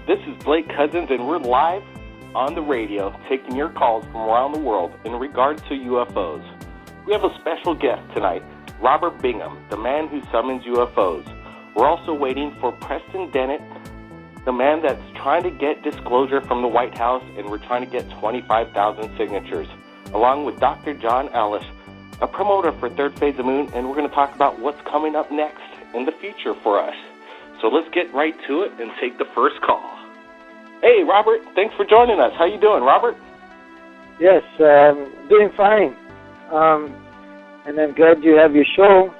This is Blake Cousins, and we're live on the radio taking your calls from around the world in regards to UFOs. We have a special guest tonight, Robert Bingham, the man who summons UFOs. We're also waiting for Preston Dennett, the man that's trying to get disclosure from the White House, and we're trying to get 25,000 signatures, along with Dr. John Ellis, a promoter for Third Phase of Moon, and we're going to talk about what's coming up next in the future for us. So let's get right to it and take the first call. Hey, Robert, thanks for joining us. How you doing, Robert? Yes, doing fine. And I'm glad you have your show.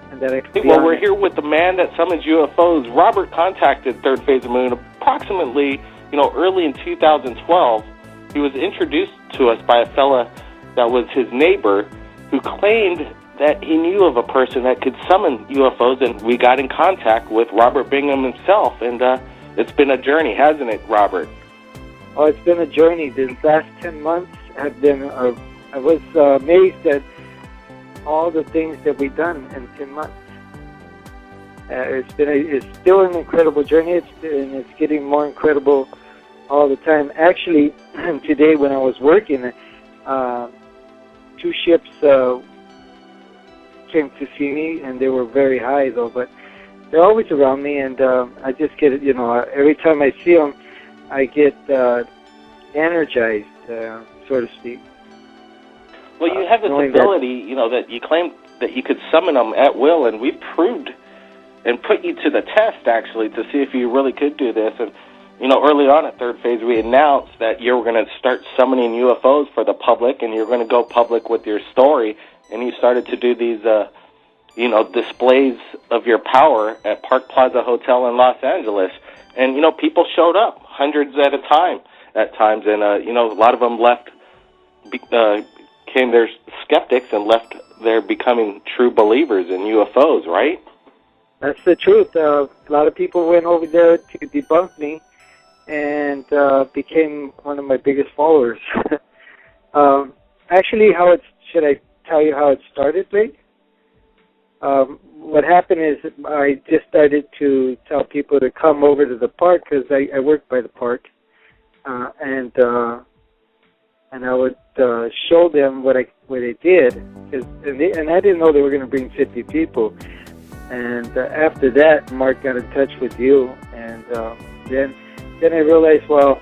And that I can we're here with the man that summons UFOs. Robert contacted Third Phase of Moon approximately, early in 2012. He was introduced to us by a fella that was his neighbor who claimed that he knew of a person that could summon UFOs, and we got in contact with Robert Bingham himself, and it's been a journey, hasn't it, Robert? Oh, it's been a journey. The last 10 months have been, I was amazed at all the things that we've done in 10 months. It's still an incredible journey, it's getting more incredible all the time. Actually, today when I was working, 2 ships came to see me, and they were very high though, but they're always around me, and I just get it, every time I see them, I get energized, so to speak. Well, you have this ability, that you claim that you could summon them at will, and we proved and put you to the test, actually, to see if you really could do this. And, early on at Third Phase, we announced that you were going to start summoning UFOs for the public, and you're going to go public with your story. And you started to do these, displays of your power at Park Plaza Hotel in Los Angeles. And, people showed up, hundreds at a time at times. And, a lot of them left, came there skeptics and left there becoming true believers in UFOs, right? That's the truth. A lot of people went over there to debunk me and became one of my biggest followers. Actually, should I tell you how it started, Blake? What happened is I just started to tell people to come over to the park because I work by the park, and I would show them what I did, and I didn't know they were going to bring 50 people. And after that, Mark got in touch with you, and then I realized, well,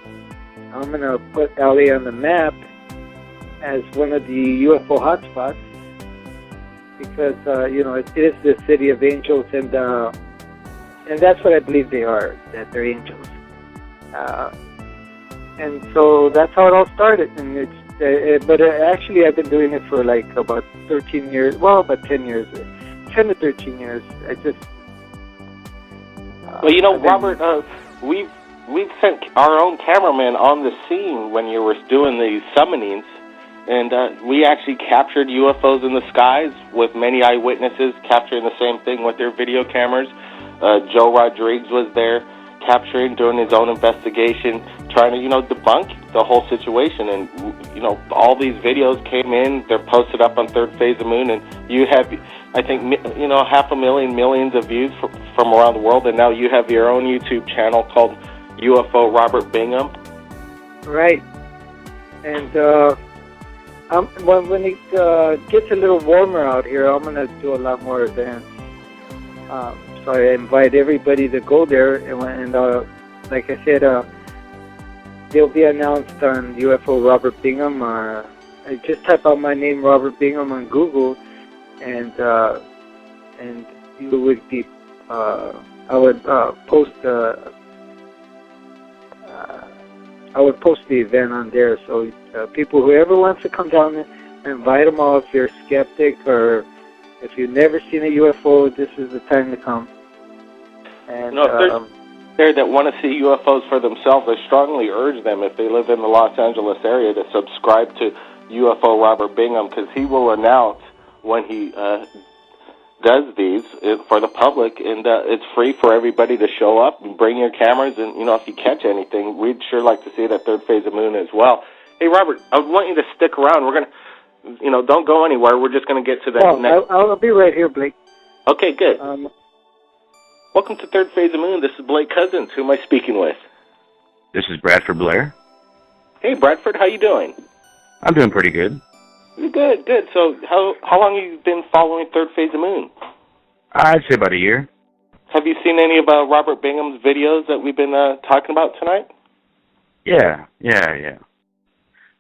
I'm going to put LA on the map as one of the UFO hotspots, because it is the city of angels, and that's what I believe they are, that they're angels. And so that's how it all started. And but actually I've been doing it for like about 13 years. Well, about 10 years, 10 to 13 years. I just. Robert, we've sent our own cameraman on the scene when you were doing these summonings. And we actually captured UFOs in the skies with many eyewitnesses capturing the same thing with their video cameras. Joe Rodriguez was there capturing, doing his own investigation, trying to, debunk the whole situation. And, all these videos came in. They're posted up on Third Phase of Moon. And you have, I think, 500,000 millions of views from around the world. And now you have your own YouTube channel called UFO Robert Bingham. Right. And when it gets a little warmer out here, I'm going to do a lot more events. So I invite everybody to go there, and like I said, they'll be announced on UFO Robert Bingham. Just type out my name, Robert Bingham, on Google, and you would be. I would post the event on there, so people, whoever wants to come down, invite them all. If you're a skeptic or if you've never seen a UFO, this is the time to come. And if there's there that want to see UFOs for themselves, I strongly urge them, if they live in the Los Angeles area, to subscribe to UFO Robert Bingham, because he will announce when he does these for the public, and it's free for everybody to show up and bring your cameras, and if you catch anything, we'd sure like to see it at Third Phase of Moon as well. Hey, Robert, I want you to stick around. We're gonna, don't go anywhere. We're just gonna get to the next. I'll be right here, Blake. Okay, good. Welcome to Third Phase of Moon. This is Blake Cousins. Who am I speaking with? This is Bradford Blair. Hey, Bradford, how you doing? I'm doing pretty good. Good, good. So how long have you been following Third Phase of Moon? I'd say about a year. Have you seen any of Robert Bingham's videos that we've been talking about tonight? Yeah.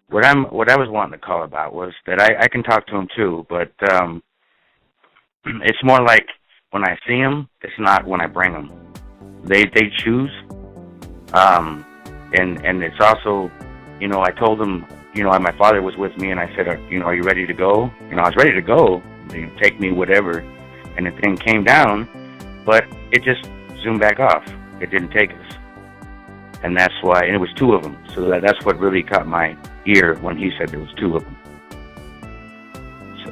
What I was wanting to call about was that I can talk to him too, but it's more like when I see him, it's not when I bring them. They choose, and it's also, I told them, my father was with me, and I said, are you ready to go? I was ready to go. Take me, whatever, and the thing came down, but it just zoomed back off. It didn't take us, and that's why. And it was two of them, so that's what really caught my ear when he said there was two of them. So.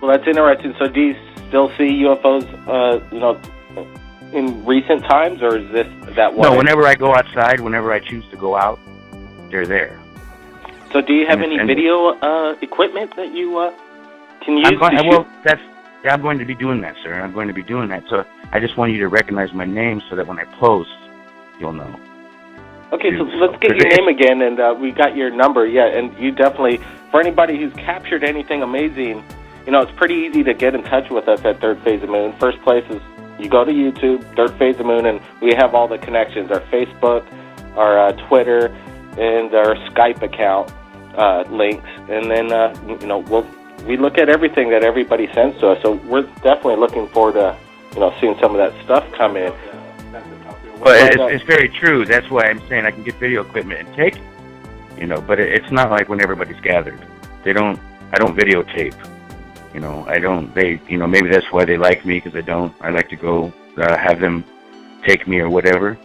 Well, that's interesting. So, do you still see UFOs, in recent times, or is that one? No, whenever I go outside, whenever I choose to go out, they're there. So do you have any video equipment that you can use? I'm going to be doing that, sir. I'm going to be doing that. So I just want you to recognize my name so that when I post, you'll know. Okay, so let's get your name again, and we got your number, yeah, and you definitely, for anybody who's captured anything amazing, it's pretty easy to get in touch with us at Third Phase of Moon. First place is you go to YouTube, Third Phase of Moon, and we have all the connections, our Facebook, our Twitter, and our Skype account links. And then, we look at everything that everybody sends to us. So we're definitely looking forward to, seeing some of that stuff come in. Well, it's very true. That's why I'm saying I can get video equipment and take it, but it's not like when everybody's gathered. I don't videotape. Maybe that's why they like me, because I like to go have them take me or whatever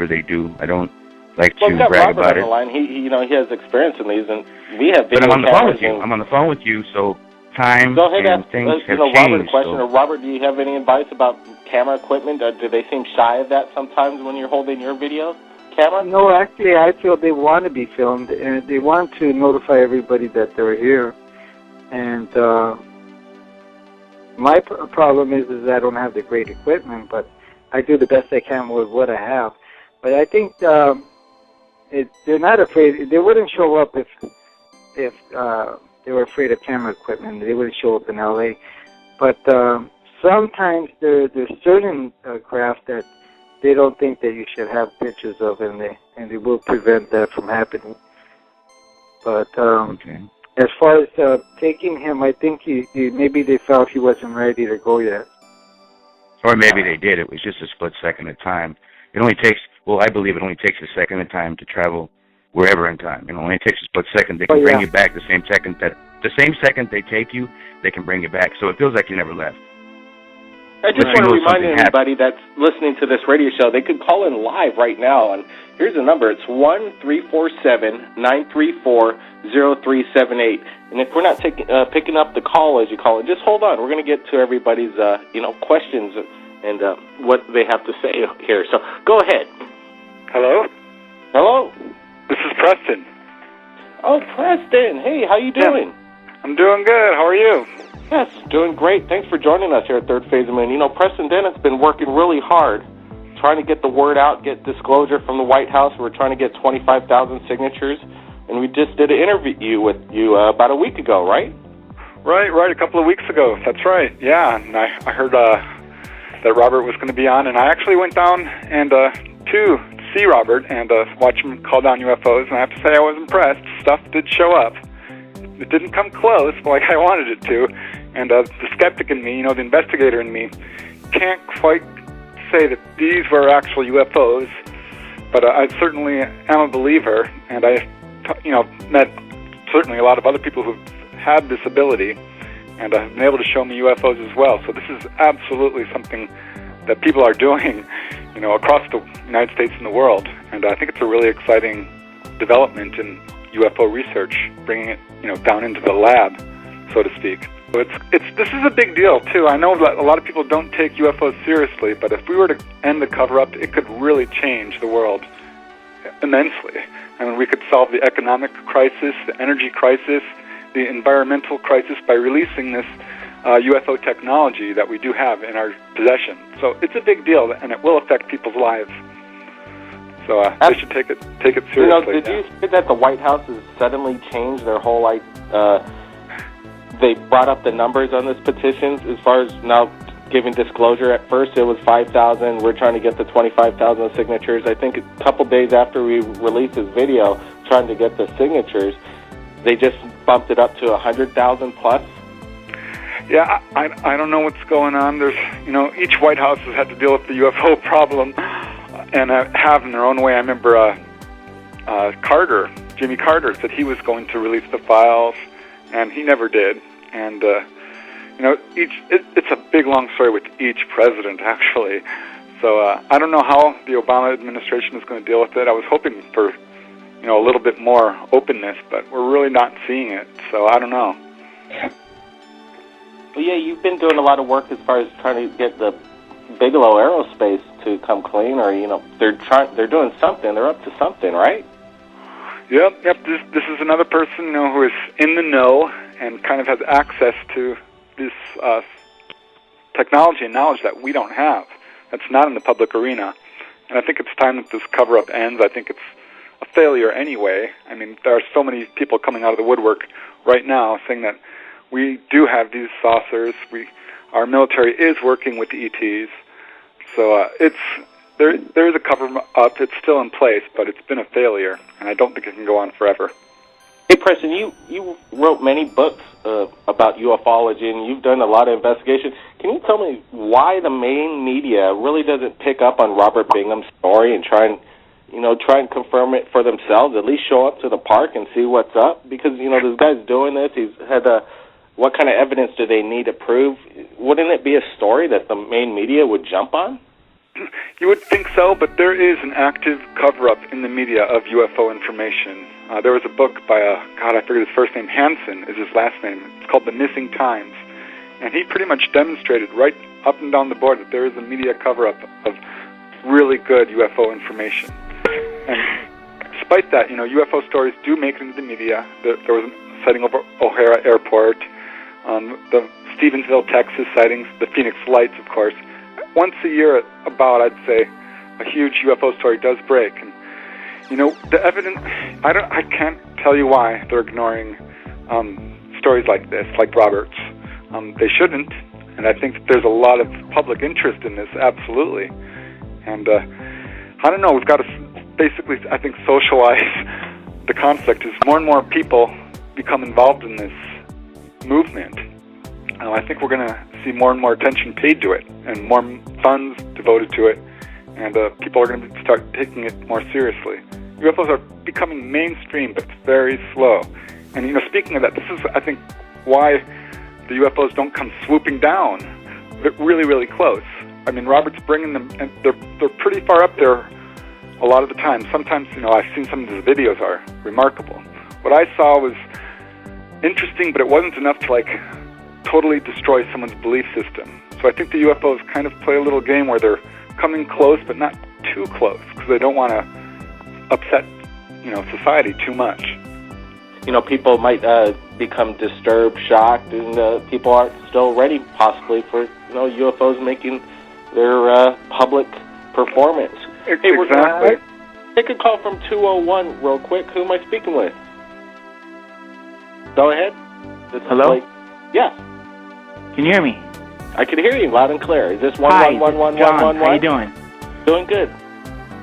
they do. I don't like to brag about it. On the line. He has experience in these, and we have video. But I'm on the phone with you. I'm on the phone with you, so time and things have changed. Robert a question. So. Robert, do you have any advice about camera equipment? Do they seem shy of that sometimes when you're holding your video camera? No, actually, I feel they want to be filmed, and they want to notify everybody that they're here. And my problem is I don't have the great equipment, but I do the best I can with what I have. But I think they're not afraid. They wouldn't show up if they were afraid of camera equipment. They wouldn't show up in L.A. But sometimes there's certain craft that they don't think that you should have pictures of, and they will prevent that from happening. But as far as taking him, I think maybe they felt he wasn't ready to go yet. Or maybe they did. It was just a split second of time. It only takes, I believe it only takes a second of time to travel wherever in time. It only takes a split second. They can bring you back the same second they take you, they can bring you back. So it feels like you never left. I just want to remind anybody that's listening to this radio show, they could call in live right now. And here's the number. It's 1-347-934-0378. And if we're not picking up the call as you call it, just hold on. We're going to get to everybody's questions and what they have to say here. So go ahead. Hello? Hello? This is Preston. Oh, Preston. Hey, how you doing? Yeah. I'm doing good. How are you? Yes, doing great. Thanks for joining us here at Third Phase of Moon. Preston Dennett's been working really hard trying to get the word out, get disclosure from the White House. We're trying to get 25,000 signatures, and we just did an interview with you about a week ago, right? Right, a couple of weeks ago. That's right, yeah. And I heard that Robert was going to be on, and I actually went down and to see Robert and watch him call down UFOs, and I have to say I was impressed. Stuff did show up. It didn't come close like I wanted it to, and the skeptic in me, the investigator in me, can't quite say that these were actual UFOs, but I certainly am a believer, and I, met certainly a lot of other people who've had this ability, and have been able to show me UFOs as well. So this is absolutely something that people are doing, across the United States and the world, and I think it's a really exciting development in UFO research, bringing it, down into the lab, so to speak. So this is a big deal too. I know that a lot of people don't take UFOs seriously, but if we were to end the cover-up, it could really change the world immensely. I mean, we could solve the economic crisis, the energy crisis, the environmental crisis by releasing this UFO technology that we do have in our possession. So it's a big deal, and it will affect people's lives. So they should take it seriously. You know, did you see that the White House has suddenly changed their whole, like, they brought up the numbers on this petition as far as now giving disclosure. At first it was 5,000. We're trying to get to 25,000 signatures. I think a couple days after we released this video trying to get the signatures, they just bumped it up to 100,000 plus. Yeah, I don't know what's going on. There's, you know, each White House has had to deal with the UFO problem, and have in their own way. I remember Jimmy Carter said he was going to release the files, and he never did. And you know, it's a big long story with each president, actually. So I don't know how the Obama administration is going to deal with it. I was hoping for, you know, a little bit more openness, but we're really not seeing it. So I don't know. Well, yeah, you've been doing a lot of work as far as trying to get the Bigelow Aerospace to come clean, or, you know, they're doing something. They're up to something, right? Yep. This is another person, you know, who is in the know and kind of has access to this technology and knowledge that we don't have. That's not in the public arena. And I think it's time that this cover-up ends. I think it's a failure anyway. I mean, there are so many people coming out of the woodwork right now saying that we do have these saucers. Our military is working with the ETs. So there is a cover-up. It's still in place, but it's been a failure, and I don't think it can go on forever. Hey, Preston, you wrote many books about ufology, and you've done a lot of investigation. Can you tell me why the main media really doesn't pick up on Robert Bingham's story and try and confirm it for themselves? At least show up to the park and see what's up, because, you know, this guy's doing this. He's had what kind of evidence do they need to prove? Wouldn't it be a story that the main media would jump on? You would think so, but there is an active cover-up in the media of UFO information. There was a book by I forget his first name, Hansen is his last name. It's called The Missing Times. And he pretty much demonstrated right up and down the board that there is a media cover-up of really good UFO information. And despite that, you know, UFO stories do make it into the media. There was a sighting over O'Hara Airport, the Stevensville, Texas sightings, the Phoenix Lights, of course. Once a year, about, I'd say, a huge UFO story does break. And, you know, the evidence, I can't tell you why they're ignoring stories like this, like Robert's. They shouldn't, and I think that there's a lot of public interest in this, absolutely. And I don't know, we've got to basically, I think, socialize the conflict as more and more people become involved in this movement. I think we're going to see more and more attention paid to it and more funds devoted to it, and people are going to start taking it more seriously. UFOs are becoming mainstream, but it's very slow. And, you know, speaking of that, this is, I think, why the UFOs don't come swooping down. They're really, really close. I mean, Robert's bringing them, and they're pretty far up there a lot of the time. Sometimes, you know, I've seen some of his videos are remarkable. What I saw was interesting, but it wasn't enough to, like, totally destroy someone's belief system. So I think the UFOs kind of play a little game where they're coming close, but not too close, because they don't want to upset, you know, society too much. You know, people might become disturbed, shocked, and people aren't still ready, possibly, for, you know, UFOs making their public performance. Exactly. Hey, we're going to take a call from 201 real quick. Who am I speaking with? Go ahead. Hello? Yeah. Can you hear me? I can hear you loud and clear. Is this Hi, 1111111? John, how you doing? Doing good.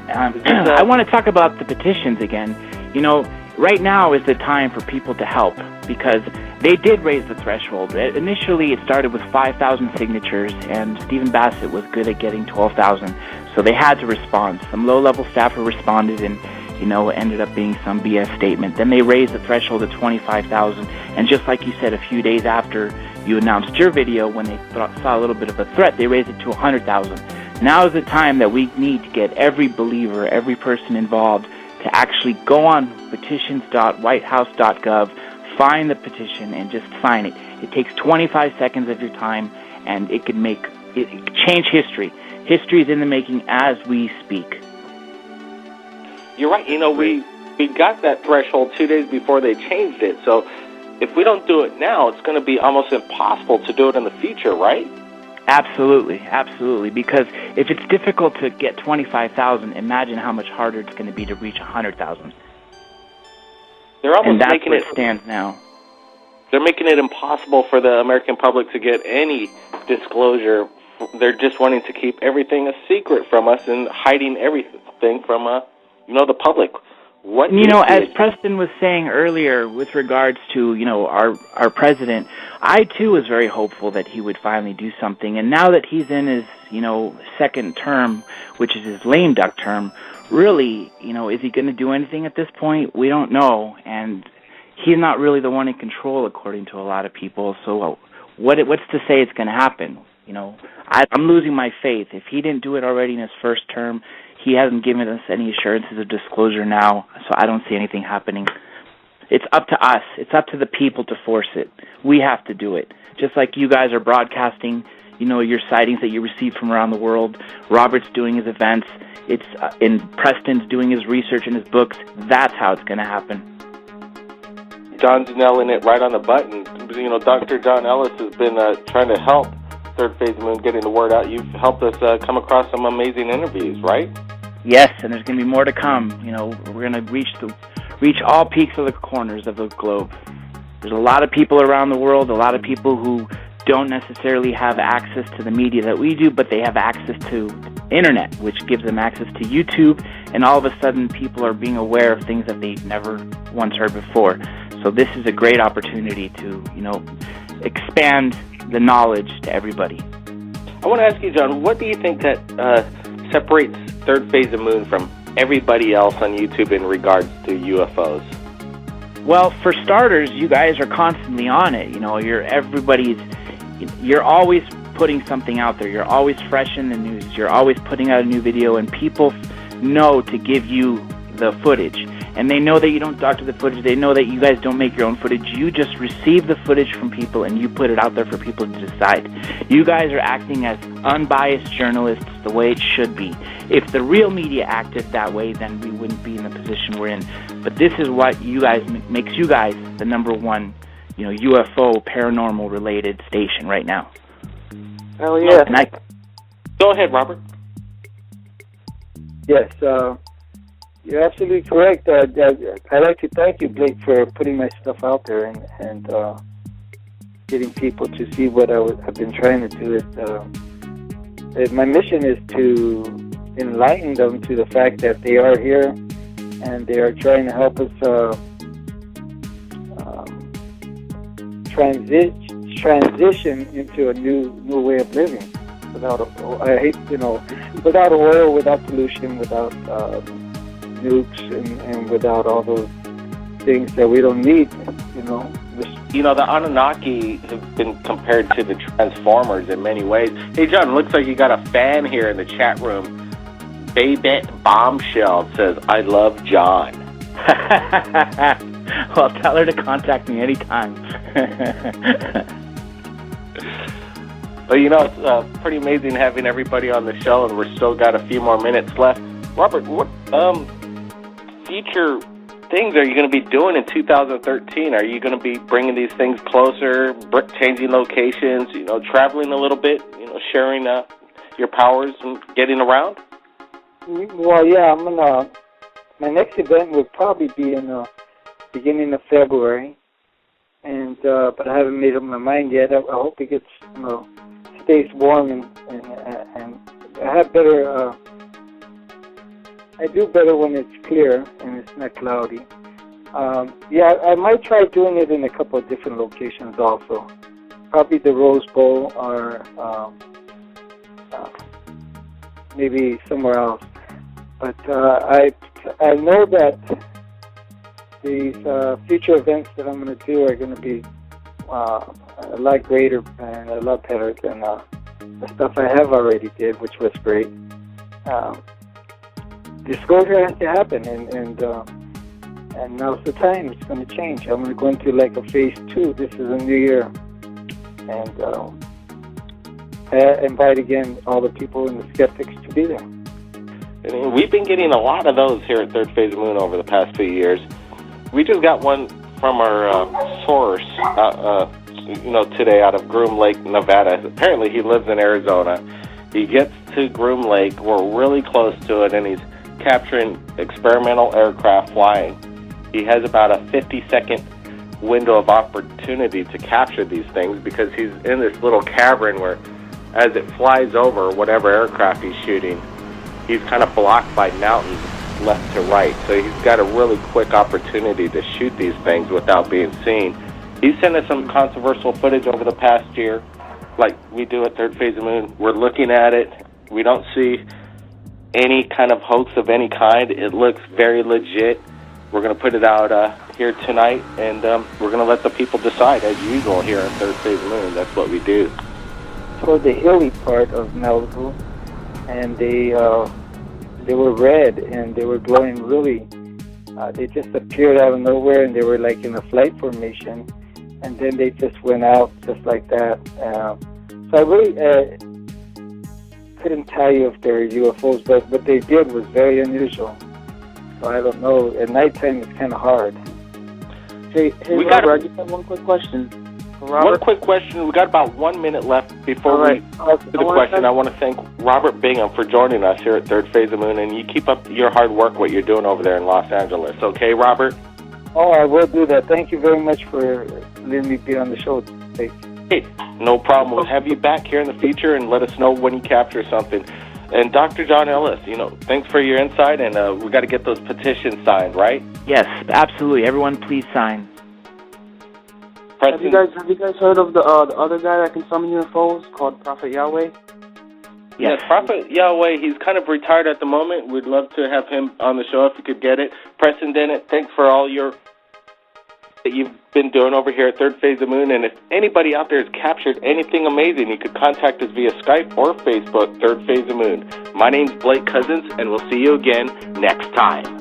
I want to talk about the petitions again. You know, right now is the time for people to help, because they did raise the threshold. Initially, it started with 5,000 signatures, and Stephen Bassett was good at getting 12,000, so they had to respond. Some low-level staffer responded, and, you know, ended up being some BS statement. Then they raised the threshold to 25,000, and just like you said, a few days after you announced your video, when they saw a little bit of a threat, they raised it to 100,000. Now is the time that we need to get every believer, every person involved, to actually go on petitions.whitehouse.gov, find the petition, and just sign it. It takes 25 seconds of your time, and it can change history. History is in the making as we speak. You're right. You know, we got that threshold 2 days before they changed it. So, if we don't do it now, it's going to be almost impossible to do it in the future, right? Absolutely, absolutely. Because if it's difficult to get 25,000, imagine how much harder it's going to be to reach 100,000. They're almost and that's making where it it stands now. They're making it impossible for the American public to get any disclosure. They're just wanting to keep everything a secret from us and hiding everything from, the public. What as Preston was saying earlier with regards to, our president, I too was very hopeful that he would finally do something. And now that he's in his, second term, which is his lame duck term, really, is he going to do anything at this point? We don't know. And he's not really the one in control, according to a lot of people. So what's to say it's going to happen? I'm losing my faith. If he didn't do it already in his first term, he hasn't given us any assurances of disclosure now, so I don't see anything happening. It's up to us. It's up to the people to force it. We have to do it. Just like you guys are broadcasting, your sightings that you receive from around the world. Robert's doing his events. And Preston's doing his research in his books. That's how it's going to happen. John's nailing it right on the button. Dr. John Ellis has been trying to help Third Phase Moon getting the word out. You've helped us come across some amazing interviews, right? Yes, and there's going to be more to come. We're going to reach all peaks of the corners of the globe. There's a lot of people around the world, a lot of people who don't necessarily have access to the media that we do, but they have access to internet, which gives them access to YouTube, and all of a sudden people are being aware of things that they've never once heard before. So this is a great opportunity to, expand the knowledge to everybody. I want to ask you, John, what do you think that separates Third Phase of Moon from everybody else on YouTube in regards to UFOs? Well, for starters, you guys are constantly on it. You're always putting something out there. You're always fresh in the news. You're always putting out a new video, and people know to give you the footage. And they know that you don't doctor the footage. They know that you guys don't make your own footage. You just receive the footage from people and you put it out there for people to decide. You guys are acting as unbiased journalists the way it should be. If the real media acted that way, then we wouldn't be in the position we're in. But this is what you guys makes you guys the number one, UFO paranormal related station right now. Oh yeah. Go ahead, Robert. Yes. You're absolutely correct. I'd like to thank you, Blake, for putting my stuff out there and getting people to see what I've been trying to do. My mission is to enlighten them to the fact that they are here and they are trying to help us transition into a new way of living without oil, without pollution, without nukes, and without all those things that we don't need, The Anunnaki have been compared to the Transformers in many ways. Hey, John, looks like you got a fan here in the chat room. Babette Bombshell says, "I love John." Well, tell her to contact me anytime. Well, it's pretty amazing having everybody on the show, and we're still got a few more minutes left. Robert, what future things are you going to be doing in 2013? Are you going to be bringing these things closer, changing locations, traveling a little bit, sharing your powers and getting around? Well, yeah, my next event will probably be in the beginning of February, and but I haven't made up my mind yet. I hope it gets, stays warm and I have better. I do better when it's clear and it's not cloudy. I might try doing it in a couple of different locations also. Probably the Rose Bowl or maybe somewhere else. But I know that these future events that I'm going to do are going to be a lot greater and a lot better than the stuff I have already did, which was great. Disclosure has to happen, and now's the time. It's going to change. I'm going to go into like a phase 2. This is a new year, and I invite again all the people and the skeptics to be there. And we've been getting a lot of those here at Third Phase Moon over the past few years. We just got one from our source, today out of Groom Lake, Nevada. Apparently he lives in Arizona. He gets to Groom Lake. We're really close to it, and he's capturing experimental aircraft flying. He has about a 50-second window of opportunity to capture these things because he's in this little cavern where, as it flies over whatever aircraft he's shooting, he's kind of blocked by mountains left to right. So he's got a really quick opportunity to shoot these things without being seen. He sent us some controversial footage over the past year, like we do at Third Phase of the Moon. We're looking at it. We don't see any kind of hoax of any kind. It looks very legit. We're going to put it out here tonight, and we're going to let the people decide, as usual, here at Third Phase of the Moon. That's what we do. Toward the hilly part of Malibu, and they were red, and they were glowing really. They just appeared out of nowhere, and they were like in a flight formation, and then they just went out just like that. So I really couldn't tell you if they were UFOs, but what they did was very unusual. So I don't know. At nighttime, it's kind of hard. Hey Robert, I just have one quick question. One quick question. We got about 1 minute left before we do the question. I want to thank Robert Bingham for joining us here at Third Phase of the Moon, and you keep up your hard work, what you're doing over there in Los Angeles. Okay, Robert? Oh, I will do that. Thank you very much for letting me be on the show. Hey, no problem. We'll have you back here in the future and let us know when you capture something. And Dr. John Ellis, thanks for your insight, and we got to get those petitions signed, right? Yes, absolutely. Everyone, please sign. Have you guys heard of the other guy that can summon UFOs called Prophet Yahweh? Yes, Prophet Yahweh. He's kind of retired at the moment. We'd love to have him on the show if you could get it. Preston Dennett, thanks for all that you've been doing over here at Third Phase of the Moon. And if anybody out there has captured anything amazing, you could contact us via Skype or Facebook, Third Phase of the Moon. My name's Blake Cousins, and we'll see you again next time.